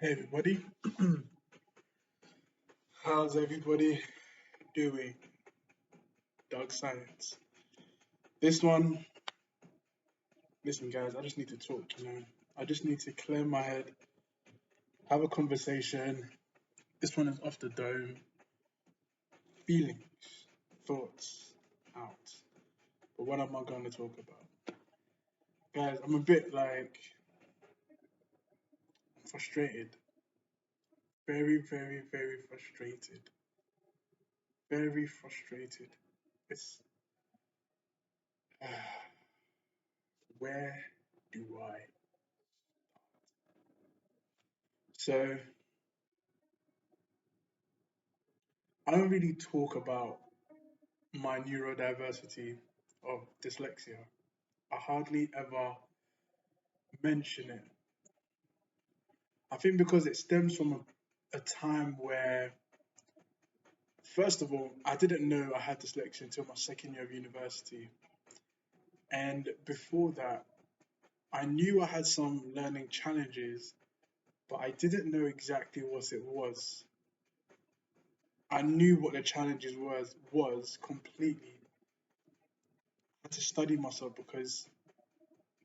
Hey everybody, how's everybody doing? Dog science. This one, listen guys, I just need to talk. I just need to clear my head, have a conversation. This one is off the dome. Feelings, thoughts, out. But what am I going to talk about? Guys, I'm a bit frustrated. Very, very, very frustrated. Very frustrated. It's, where do I? So, I don't really talk about my neurodiversity of dyslexia. I hardly ever mention it. I think because it stems from a time where, first of all, I didn't know I had dyslexia until my second year of university. And before that, I knew I had some learning challenges, but I didn't know exactly what it was. I knew what the challenges was completely. I had to study myself because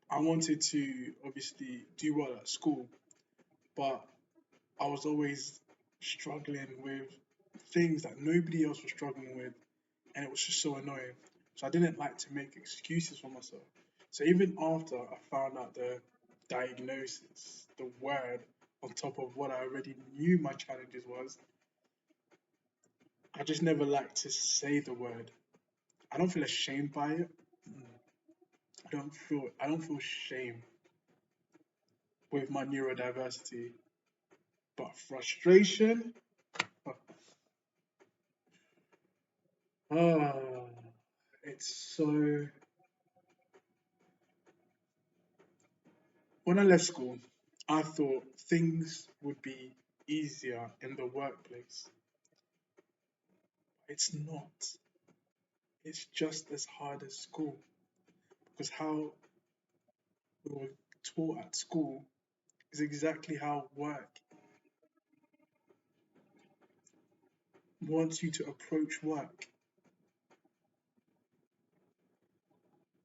I wanted to obviously do well at school, but I was always struggling with things that nobody else was struggling with, and it was just so annoying. So I didn't like to make excuses for myself. So even after I found out the diagnosis, the word on top of what I already knew my challenges was, I just never liked to say the word. I don't feel ashamed by it. I don't feel shame with my neurodiversity, but frustration. Oh, it's so. When I left school, I thought things would be easier in the workplace. It's not. It's just as hard as school because how we were taught at school is exactly how work wants you to approach work,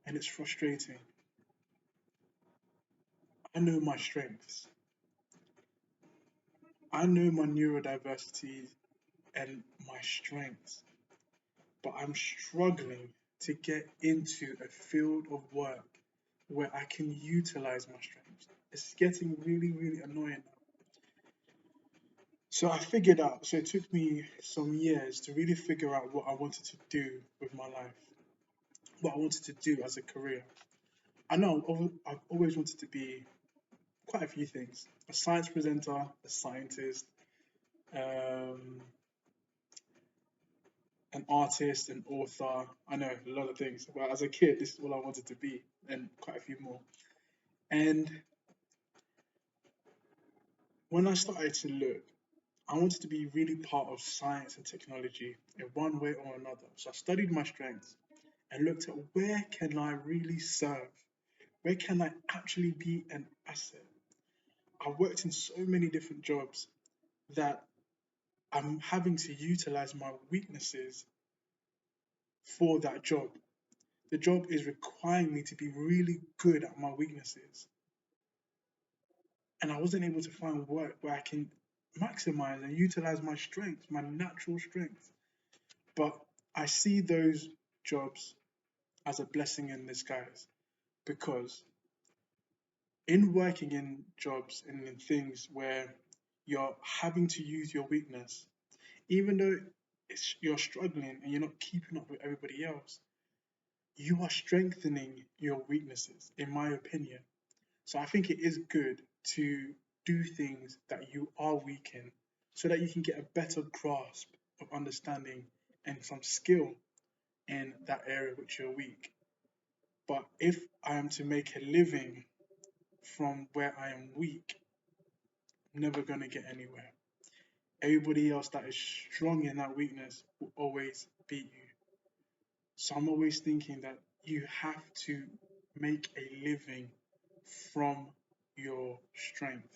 and it's frustrating. I know my strengths, I know my neurodiversity and my strengths, but I'm struggling to get into a field of work where I can utilize my strengths. It's getting really, really annoying. So I figured out, so it took me some years to really figure out what I wanted to do with my life, what I wanted to do as a career. I know I've always wanted to be quite a few things: a science presenter, a scientist, um, an artist, an author. I know a lot of things, but as a kid, this is all I wanted to be, and quite a few more. And when I started to look, I wanted to be really part of science and technology in one way or another. So I studied my strengths and looked at where can I really serve? Where can I actually be an asset? I worked in so many different jobs that I'm having to utilize my weaknesses for that job. The job is requiring me to be really good at my weaknesses. And I wasn't able to find work where I can maximize and utilize my strengths, my natural strengths. But I see those jobs as a blessing in disguise because in working in jobs and in things where you're having to use your weakness, even though you're struggling and you're not keeping up with everybody else, you are strengthening your weaknesses, in my opinion. So I think it is good to do things that you are weak in so that you can get a better grasp of understanding and some skill in that area which you're weak. But if I am to make a living from where I am weak, I'm never going to get anywhere. Everybody else that is strong in that weakness will always beat you. So I'm always thinking that you have to make a living from your strength.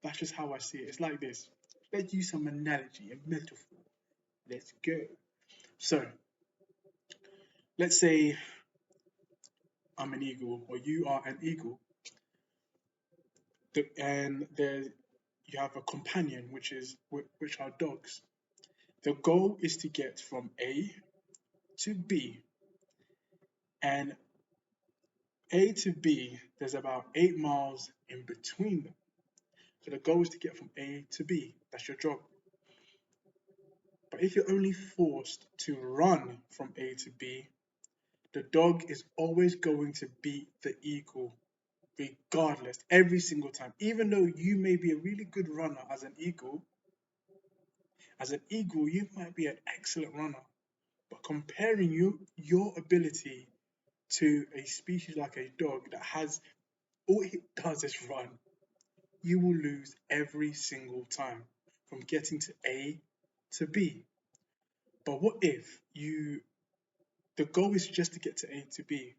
That's just how I see it. It's like this. Let's use some analogy, a metaphor. Let's go. So, let's say I'm an eagle, or you are an eagle, and there you have a companion, which are dogs. The goal is to get from A to B, and A to B, there's about 8 miles in between them. So the goal is to get from A to B. That's your job. But if you're only forced to run from A to B, the dog is always going to beat the eagle, regardless, every single time. Even though you may be a really good runner as an eagle, you might be an excellent runner. But comparing your ability to a species like a dog that has all it does is run, you will lose every single time from getting to A to B. But what if the goal is just to get to A to B?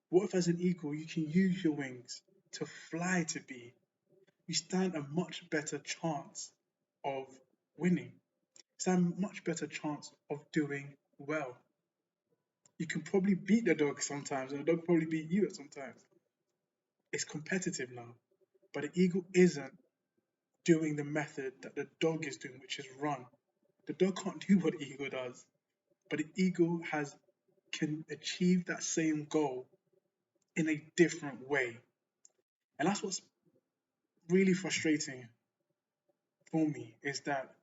What if, as an eagle, you can use your wings to fly to B? You stand a much better chance of winning. Stand a much better chance of doing well. You can probably beat the dog sometimes, and the dog probably beat you at sometimes. It's competitive now, but the eagle isn't doing the method that the dog is doing, which is run. The dog can't do what the eagle does, but the eagle has can achieve that same goal in a different way. And that's what's really frustrating for me is that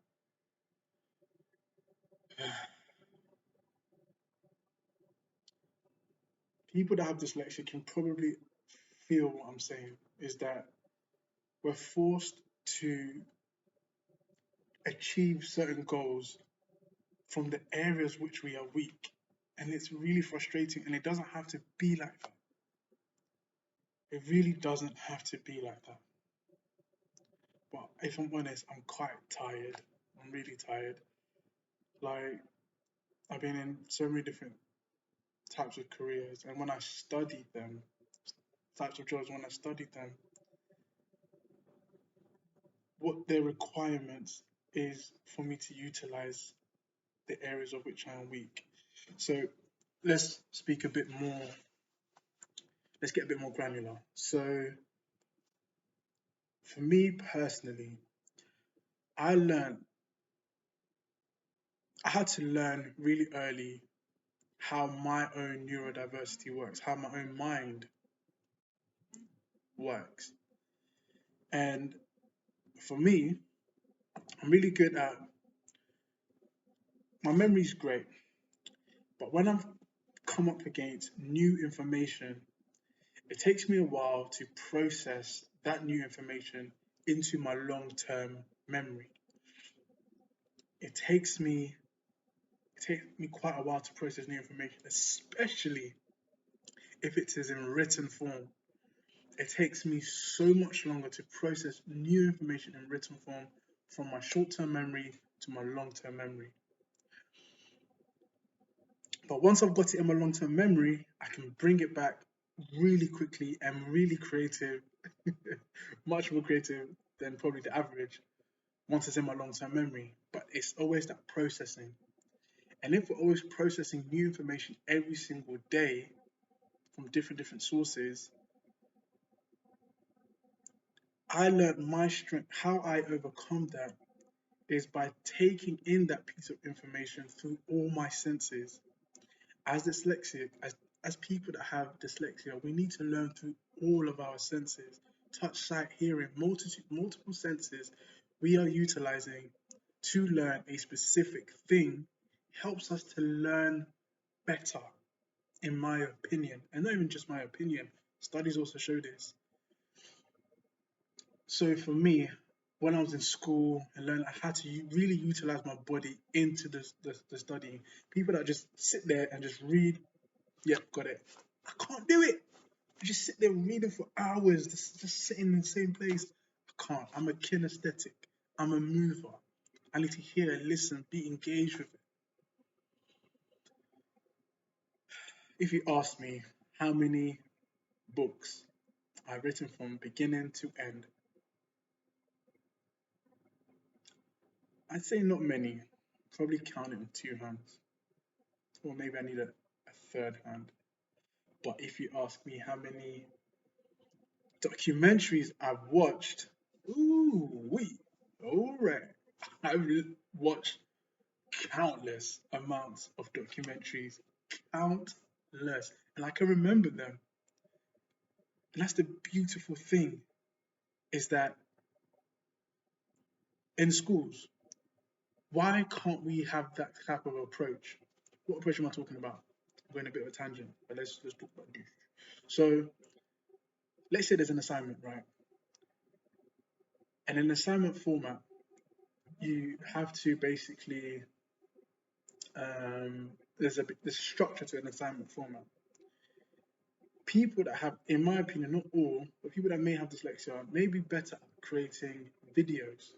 people that have dyslexia can probably feel what I'm saying is that we're forced to achieve certain goals from the areas which we are weak. And it's really frustrating, and it doesn't have to be like that. It really doesn't have to be like that. But if I'm honest, I'm quite tired. I'm really tired. Like, I've been in so many different types of careers, and when I studied them, types of jobs, when I studied them, what their requirements is for me to utilize the areas of which I am weak. So let's speak a bit more, let's get a bit more granular. So for me personally, I learned, I had to learn really early how my own neurodiversity works, how my own mind works. And for me, I'm really good at, my memory's great, but when I've come up against new information, it takes me a while to process that new information into my long-term memory. It takes me it takes me quite a while to process new information, especially if it is in written form. It takes me so much longer to process new information in written form from my short-term memory to my long-term memory. But once I've got it in my long-term memory, I can bring it back really quickly and really creative, much more creative than probably the average once it's in my long-term memory. But it's always that processing. And if we're always processing new information every single day from different sources, I learned my strength. How I overcome that is by taking in that piece of information through all my senses. As dyslexic, as people that have dyslexia, we need to learn through all of our senses. Touch, sight, hearing, multiple senses we are utilizing to learn a specific thing helps us to learn better, in my opinion. And not even just my opinion, studies also show this. So for me, when I was in school and learned, I had to really utilize my body into the studying. People that just sit there and just read, yep, got it. I can't do it. I just sit there reading for hours, just sitting in the same place. I can't. I'm a kinesthetic. I'm a mover. I need to hear, listen, be engaged with it. If you ask me how many books I've written from beginning to end, I'd say not many. Probably count it with two hands, or maybe I need a third hand. But if you ask me how many documentaries I've watched, ooh, all right, I've watched countless amounts of documentaries, countless, and I can remember them. And that's the beautiful thing is that in schools, why can't we have that type of approach? What approach am I talking about? I'm going a bit of a tangent, but let's talk about this. So let's say there's an assignment, right? And in assignment format, you have to basically there's structure to an assignment format. People that have, in my opinion, not all, but people that may have dyslexia may be better at creating videos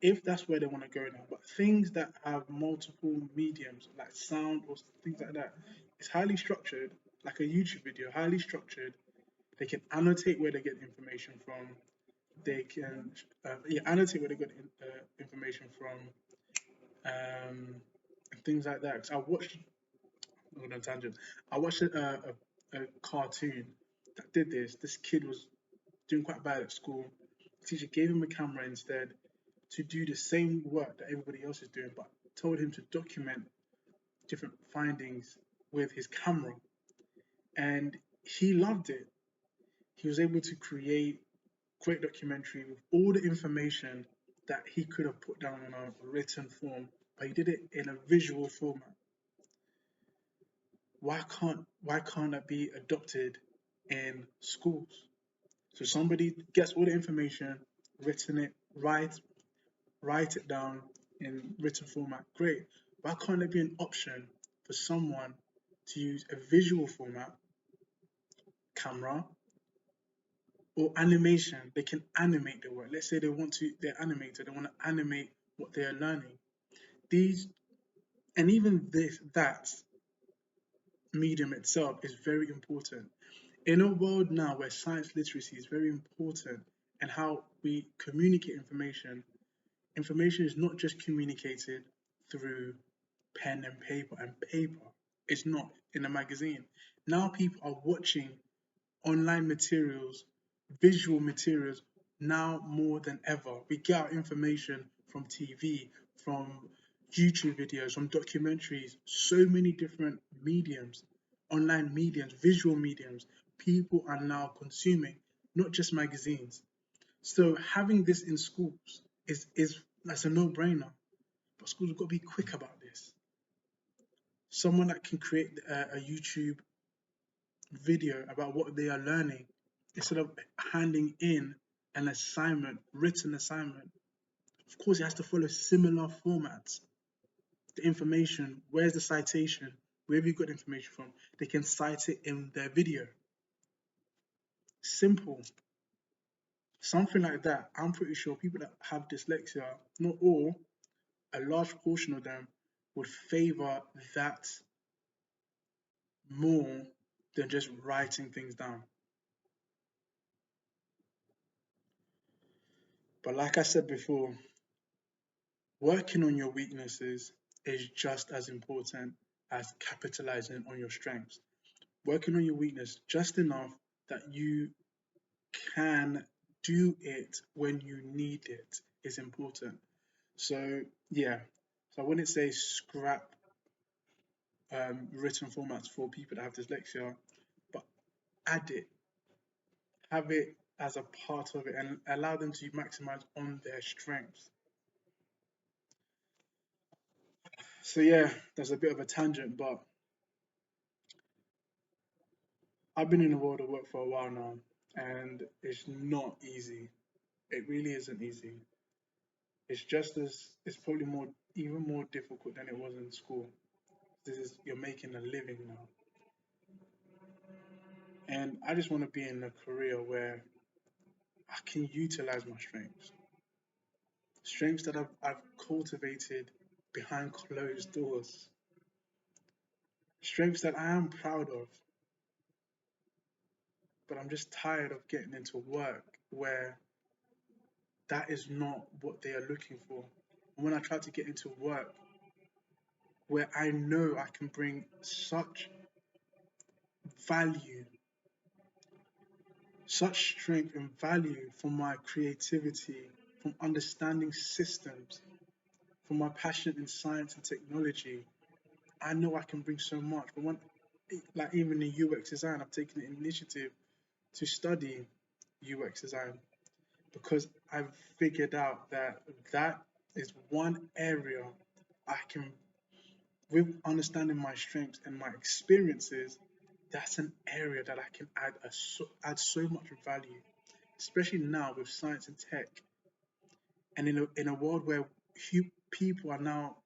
if that's where they want to go now. But things that have multiple mediums, like sound or things like that, it's highly structured, like a YouTube video, highly structured. They can annotate where they get information from. They can annotate where they get information from, and things like that. Because I watched, on a tangent, I watched a cartoon that did this. This kid was doing quite bad at school. The teacher gave him a camera instead to do the same work that everybody else is doing, but told him to document different findings with his camera. And he loved it. He was able to create great documentary with all the information that he could have put down in a written form, but he did it in a visual format. Why can't that be adopted in schools? So somebody gets all the information, written it, write it down in written format. Great. Why can't there be an option for someone to use a visual format, camera, or animation? They can animate the work. Let's say they're animated, they want to animate what they are learning. These, and even that medium itself is very important. In a world now where science literacy is very important and how we communicate information is not just communicated through pen and paper It's not in a magazine. Now people are watching online materials, visual materials now more than ever. We get our information from TV, from YouTube videos, from documentaries, so many different mediums, online mediums, visual mediums. People are now consuming, not just magazines. So having this in schools is that's a no-brainer. But schools have got to be quick about this. Someone that can create a YouTube video about what they are learning instead of handing in an assignment, written assignment. Of course, it has to follow similar formats. The information, where's the citation? Where have you got information from? They can cite it in their video. Simple. Something like that. I'm pretty sure people that have dyslexia, not all, a large portion of them would favor that more than just writing things down. But like I said before, working on your weaknesses is just as important as capitalizing on your strengths. Working on your weakness just enough that you can do it when you need it is important. So, yeah, so I wouldn't say scrap written formats for people that have dyslexia, but add it, have it as a part of it, and allow them to maximize on their strengths. So, yeah, that's a bit of a tangent, but I've been in the world of work for a while now, and it's not easy. It really isn't easy. It's probably even more difficult than it was in school. You're making a living now. And I just want to be in a career where I can utilize my strengths that I've cultivated behind closed doors, strengths that I am proud of, but I'm just tired of getting into work where that is not what they are looking for. when I try to get into work where I know I can bring such value, such strength and value from my creativity, from understanding systems, from my passion in science and technology, I know I can bring so much. But when, like even in UX design, I've taken the initiative to study UX design because I've figured out that that is one area I can, with understanding my strengths and my experiences, that's an area that I can add so much value, especially now with science and tech, and in a world where people are now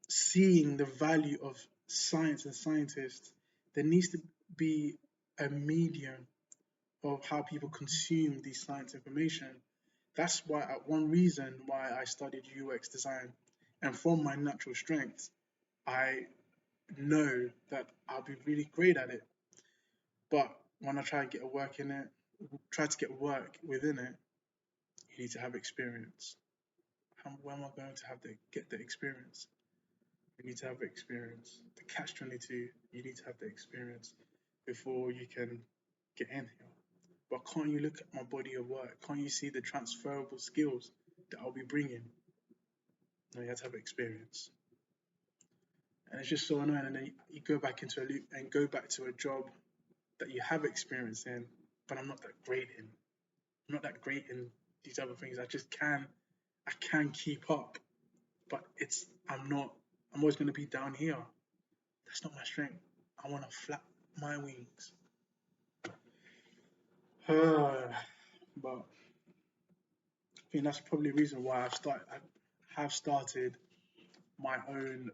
seeing the value of science and scientists. There needs to be a medium of how people consume these science information. That's why one reason why I studied UX design, and from my natural strengths, I know that I'll be really great at it. But when I try to get a work in it, try to get work within it, you need to have experience. Where am I going to get the experience? You need to have experience. The catch 22, you need to have the experience before you can get in here. But can't you look at my body of work? Can't you see the transferable skills that I'll be bringing? No, you have to have experience. And it's just so annoying. And then you go back into a loop and go back to a job that you have experience in, but I'm not that great in. I'm not that great in these other things. I can keep up, but I'm always going to be down here. That's not my strength. I want to flap my wings. But I think that's probably the reason why I have started my own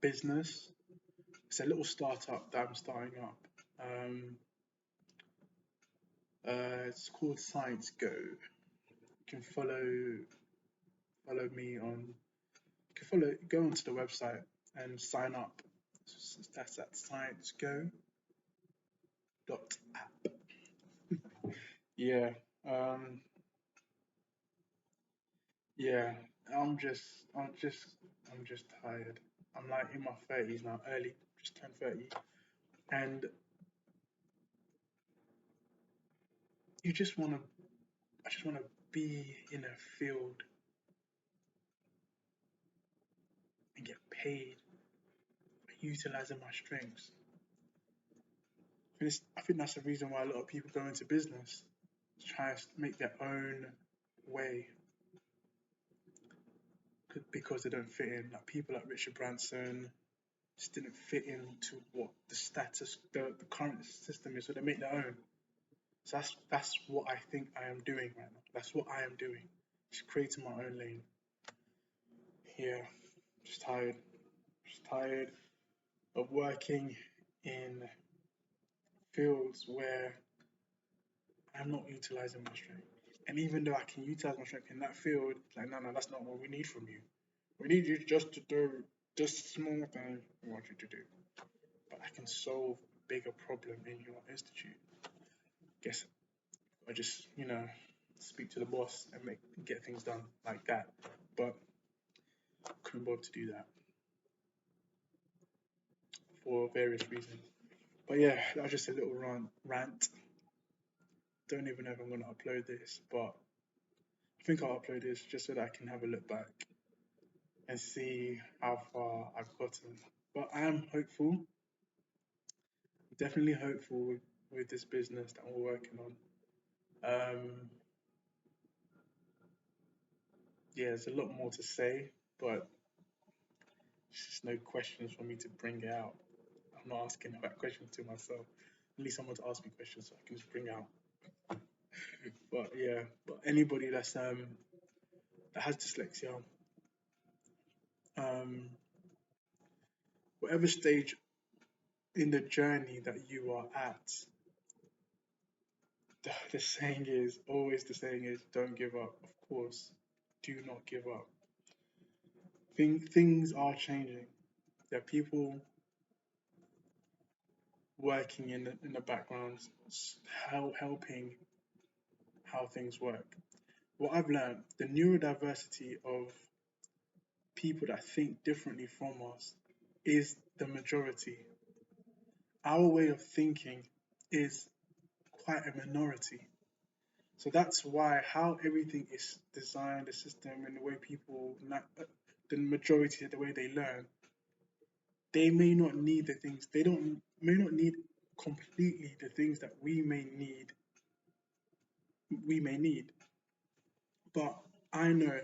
business. It's a little startup that I'm starting up. Um, it's called Science Go. You can follow me on. You can go onto the website and sign up. That's at sciencego.app. Yeah. Um, yeah. I'm just, I'm just tired. I'm like in my 30s now, early, just turned 30, and you just want to. I just want to be in a field and get paid for utilizing my strengths. I think that's the reason why a lot of people go into business, to try to make their own way because they don't fit in. Like people like Richard Branson just didn't fit into what the current system is, so they make their own. So that's what I think I am doing right now. That's what I am doing. Just creating my own lane. Yeah, just tired. Just tired of working in fields where I'm not utilizing my strength. And even though I can utilize my strength in that field, it's like, no, that's not what we need from you. We need you just to do this small thing we want you to do. But I can solve a bigger problem in your institute. Guess I just, speak to the boss and get things done like that. But I couldn't bother to do that for various reasons. But yeah, that was just a little rant. Don't even know if I'm going to upload this, but I think I'll upload this just so that I can have a look back and see how far I've gotten. But I am hopeful, definitely hopeful with this business that we're working on. Yeah, there's a lot more to say, but there's just no questions for me to bring out. I'm not asking that questions to myself. At least someone to ask me questions so I can just bring out. But yeah, but anybody that has dyslexia, um, whatever stage in the journey that you are at, the saying is always the saying is don't give up. Of course, do not give up. Things are changing. There are people working in the background, helping how things work. What I've learned, the neurodiversity of people that think differently from us is the majority. Our way of thinking is quite a minority. So that's why how everything is designed, the system, and the way people, the majority, the way they learn, they may not need the things, they don't, may not need completely the things that we may need. But I know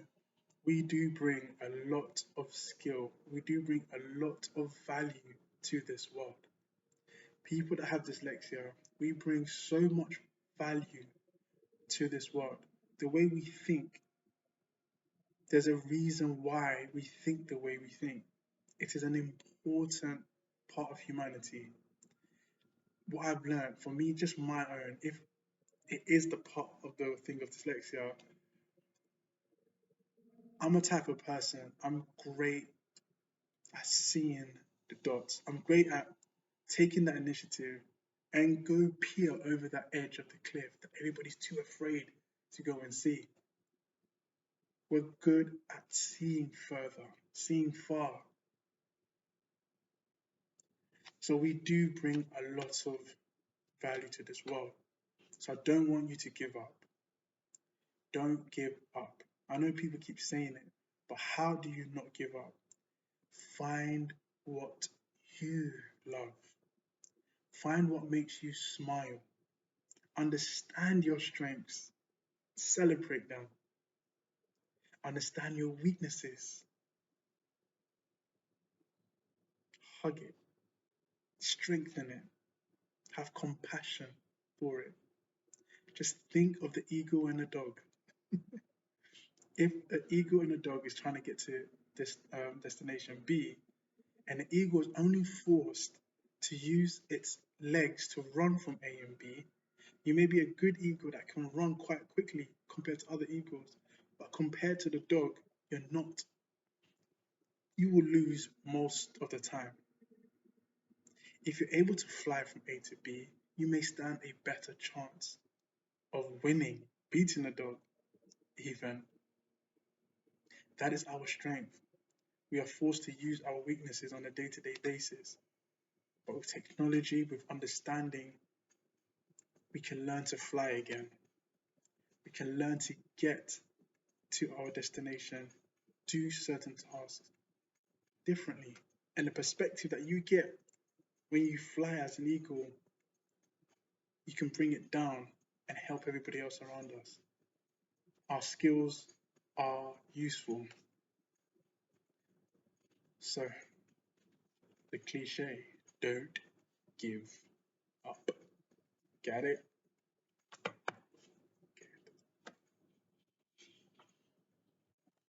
we do bring a lot of skill, we do bring a lot of value to this world. People that have dyslexia, we bring so much value to this world. The way we think, there's a reason why we think the way we think. It is an important part of humanity. What I've learned, for me, just my own, if it is the part of the thing of dyslexia, I'm a type of person, I'm great at seeing the dots. I'm great at taking that initiative and go peer over that edge of the cliff that everybody's too afraid to go and see. We're good at seeing further, seeing far. So we do bring a lot of value to this world. So I don't want you to give up. Don't give up. I know people keep saying it, but how do you not give up? Find what you love. Find what makes you smile. Understand your strengths. Celebrate them. Understand your weaknesses. Hug it. Strengthen it. Have compassion for it. Just think of the eagle and the dog. If an eagle and a dog is trying to get to this destination B, and the eagle is only forced to use its legs to run from A and B, you may be a good eagle that can run quite quickly compared to other eagles, but compared to the dog, you're not. You will lose most of the time. If you're able to fly from A to B, you may stand a better chance of winning, beating the dog, even. That is our strength. We are forced to use our weaknesses on a day-to-day basis. But with technology, with understanding, we can learn to fly again. We can learn to get to our destination, do certain tasks differently. And the perspective that you get when you fly as an eagle, you can bring it down and help everybody else around us. Our skills are useful. So, the cliche, don't give up. Got it?